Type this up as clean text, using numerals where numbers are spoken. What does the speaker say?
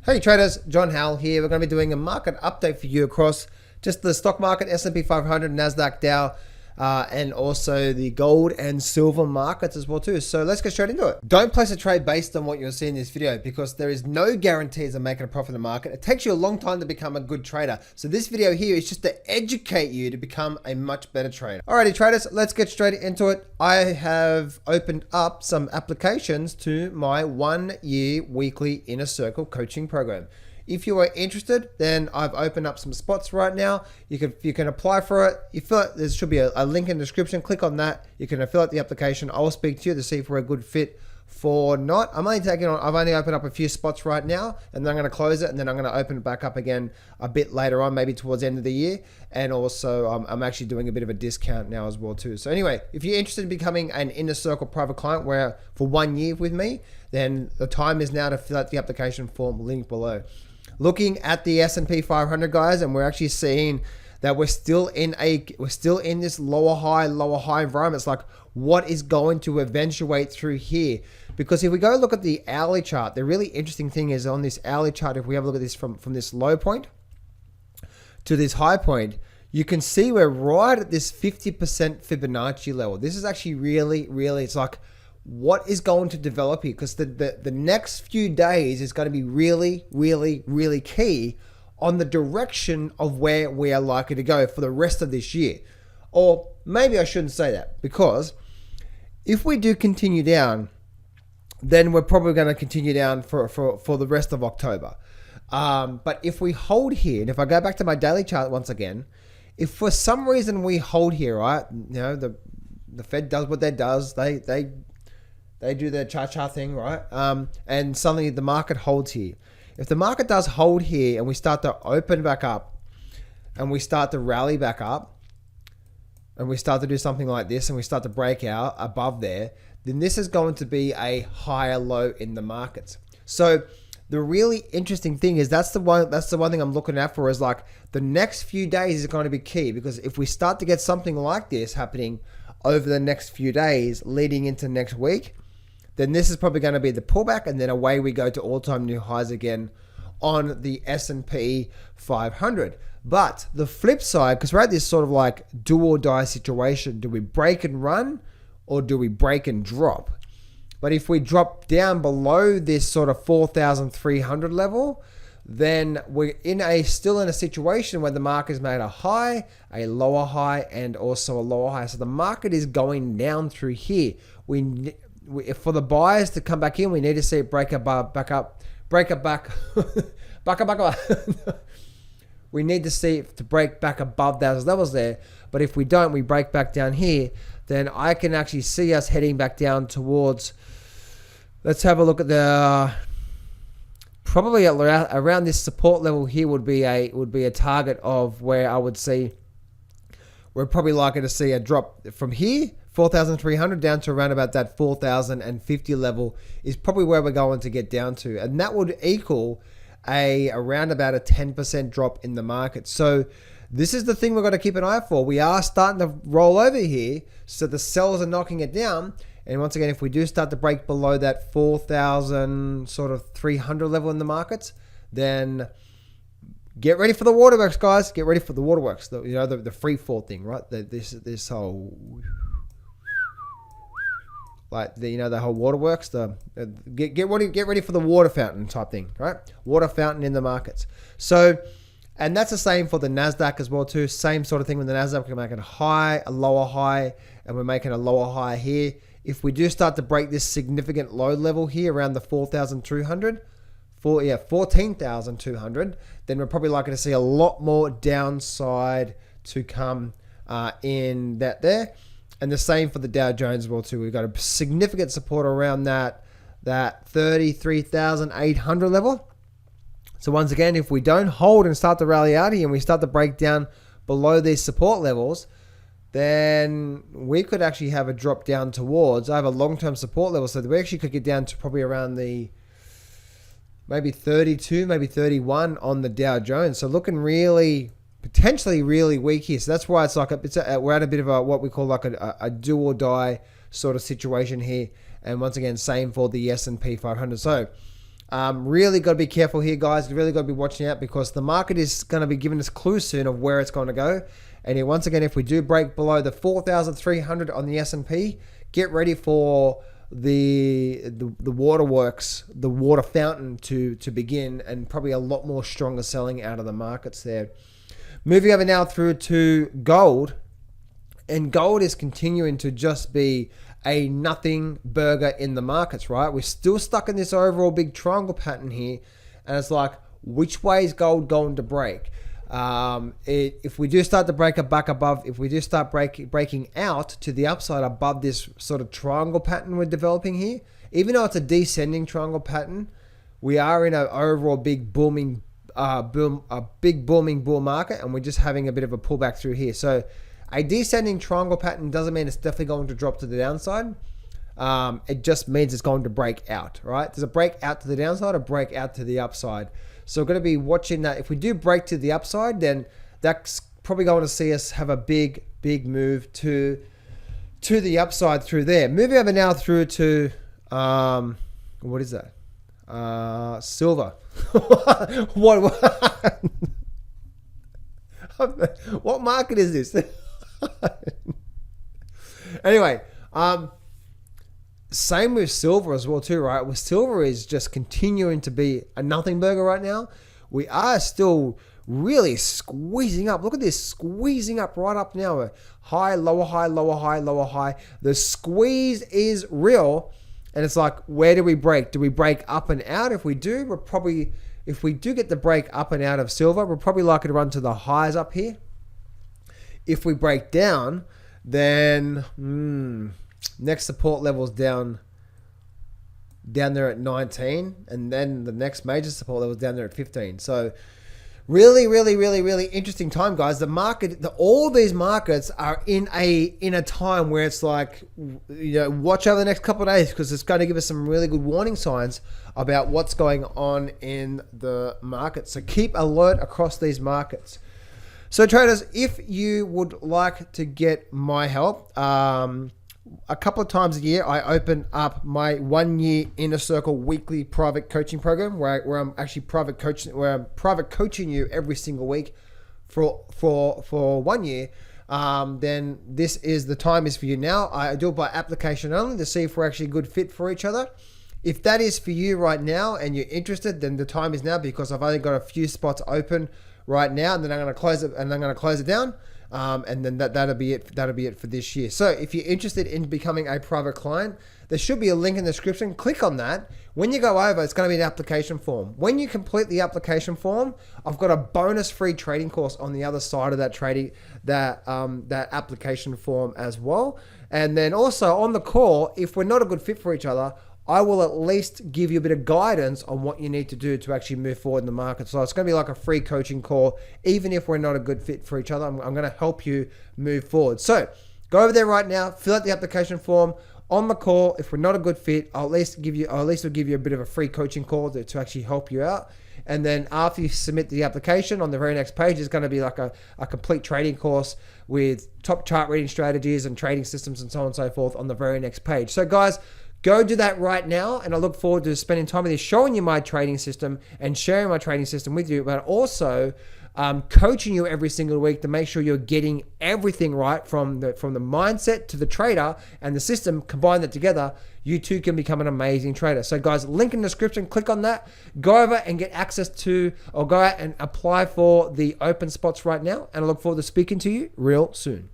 Hey traders, John Howell here. We're going to be doing a market update for you across just the stock market, S&P 500, Nasdaq, Dow, and also the gold and silver markets as well too. So let's get straight into it. Don't place a trade based on what you'll see in this video because there is no guarantees of making a profit in the market. It takes you a long time to become a good trader. So this video here is just to educate you to become a much better trader. Alrighty traders, let's get straight into it. I have opened up some applications to my 1 year weekly inner circle coaching program. If you are interested, then I've opened up some spots right now. You can apply for it. You fill it, there should be a link in the description. Click on that. You can fill out the application. I'll speak to you to see if we're a good fit for not. I've only opened up a few spots right now, and then I'm going to close it, and then I'm going to open it back up again a bit later on, maybe towards the end of the year. And also, I'm actually doing a bit of a discount now as well too. So anyway, if you're interested in becoming an inner circle private client where for 1 year with me, then the time is now to fill out the application form, link below. Looking at the S&P 500 guys, and we're actually seeing that we're still in this lower high environment. It's like, what is going to eventuate through here? Because if we go look at the hourly chart, the really interesting thing is on this hourly chart, if we have a look at this from this low point to this high point, you can see we're right at this 50% Fibonacci level. This is actually really, it's like, what is going to develop here? Because the next few days is going to be really key on the direction of where we are likely to go for the rest of this year. Or maybe I shouldn't say that, because if we do continue down, then we're probably going to continue down for the rest of October. But if we hold here, and if I go back to my daily chart once again, if for some reason we hold here, right, you know, the Fed does what they does, they do their cha-cha thing, right? And suddenly the market holds here. If the market does hold here and we start to open back up and we start to rally back up and we start to do something like this and we start to break out above there, then this is going to be a higher low in the markets. So the really interesting thing is that's the one thing I'm looking out for, is like the next few days is going to be key, because if we start to get something like this happening over the next few days leading into next week, then this is probably going to be the pullback, and then away we go to all-time new highs again on the S&P 500. But the flip side, because we're at this sort of like do or die situation, do we break and run or do we break and drop? But if we drop down below this sort of 4,300 level, then we're still in a situation where the market has made a high, a lower high, and also a lower high. So the market is going down through here. For the buyers to come back in, we need to see it break up. We need to see it to break back above those levels there. But if we don't, we break back down here, then I can actually see us heading back down towards, let's have a look at the, probably around this support level here would be a target of where I would see we're probably likely to see a drop from here, 4,300 down to around about that 4,050 level is probably where we're going to get down to. And that would equal around about a 10% drop in the market. So this is the thing we've got to keep an eye out for. We are starting to roll over here, so the sellers are knocking it down. And once again, if we do start to break below that 4,000 sort of 300 level in the markets, then get ready for the waterworks, guys. Get ready for the waterworks. The free fall thing, right? This whole, like the whole waterworks. Get ready for the water fountain type thing, right? Water fountain in the markets. So, and that's the same for the Nasdaq as well too. Same sort of thing with the Nasdaq. We're making a high, a lower high, and we're making a lower high here. If we do start to break this significant low level here around the 4,200. 14,200, then we're probably likely to see a lot more downside to come in that there. And the same for the Dow Jones as well too. We've got a significant support around that 33,800 level. So once again, if we don't hold and start to rally out here and we start to break down below these support levels, then we could actually have a drop down towards, I have a long-term support level, so we actually could get down to probably around the maybe 32, maybe 31 on the Dow Jones. So looking really, potentially really weak here. So that's why it's like we're at a bit of what we call like a do or die sort of situation here. And once again, same for the S&P 500. So Really got to be careful here, guys. Really got to be watching out because the market is going to be giving us clues soon of where it's going to go. And here, once again, if we do break below the 4,300 on the S&P, get ready for the waterworks, the water fountain to begin, and probably a lot more stronger selling out of the markets there. Moving over now through to gold, and gold is continuing to just be a nothing burger in the markets, right? We're still stuck in this overall big triangle pattern here, and it's like, which way is gold going to break? If we do start to break it back above, if we do start breaking out to the upside above this sort of triangle pattern we're developing here, even though it's a descending triangle pattern, we are in an overall big booming bull market, and we're just having a bit of a pullback through here. So a descending triangle pattern doesn't mean it's definitely going to drop to the downside. It just means it's going to break out, right? Does it break out to the downside or break out to the upside? So we're going to be watching that. If we do break to the upside, then that's probably going to see us have a big move to the upside through there. Moving over now through to, what is that? Silver. What market is this? Anyway, same with silver as well too, right? With silver is just continuing to be a nothing burger right now. We are still really squeezing up. Look at this, squeezing up right up now. High, lower high, lower high, lower high. The squeeze is real. And it's like, where do we break? Do we break up and out? If we do, if we do get the break up and out of silver, we're probably likely to run to the highs up here. If we break down, then next support level's down there at 19, and then the next major support level's down there at 15. So really interesting time, guys. The market, all these markets are in a time where it's like, watch over the next couple of days, because it's going to give us some really good warning signs about what's going on in the market. So keep alert across these markets. So traders, if you would like to get my help, a couple of times a year, I open up my 1 year Inner Circle weekly private coaching program where I'm actually private coaching you every single week for 1 year. Then this is the time is for you now. I do it by application only to see if we're actually a good fit for each other. If that is for you right now and you're interested, then the time is now, because I've only got a few spots open right now, and then I'm going to close it down. And then that'll be it for this year. So if you're interested in becoming a private client, there should be a link in the description. Click on that. When you go over, it's going to be an application form. When you complete the application form, I've got a bonus free trading course on the other side of that application form as well. And then also on the call, if we're not a good fit for each other, I will at least give you a bit of guidance on what you need to do to actually move forward in the market. So it's going to be like a free coaching call. Even if we're not a good fit for each other, I'm going to help you move forward. So go over there right now, fill out the application form. On the call, if we're not a good fit, I'll at least give you a bit of a free coaching call to actually help you out. And then after you submit the application, on the very next page is going to be like a complete trading course with top chart reading strategies and trading systems and so on and so forth on the very next page. So guys, go do that right now, and I look forward to spending time with you, showing you my trading system and sharing my trading system with you, but also coaching you every single week to make sure you're getting everything right from the mindset to the trader and the system. Combine that together, you too can become an amazing trader. So guys, link in the description, click on that, go over and get access to, or go out and apply for the open spots right now, and I look forward to speaking to you real soon.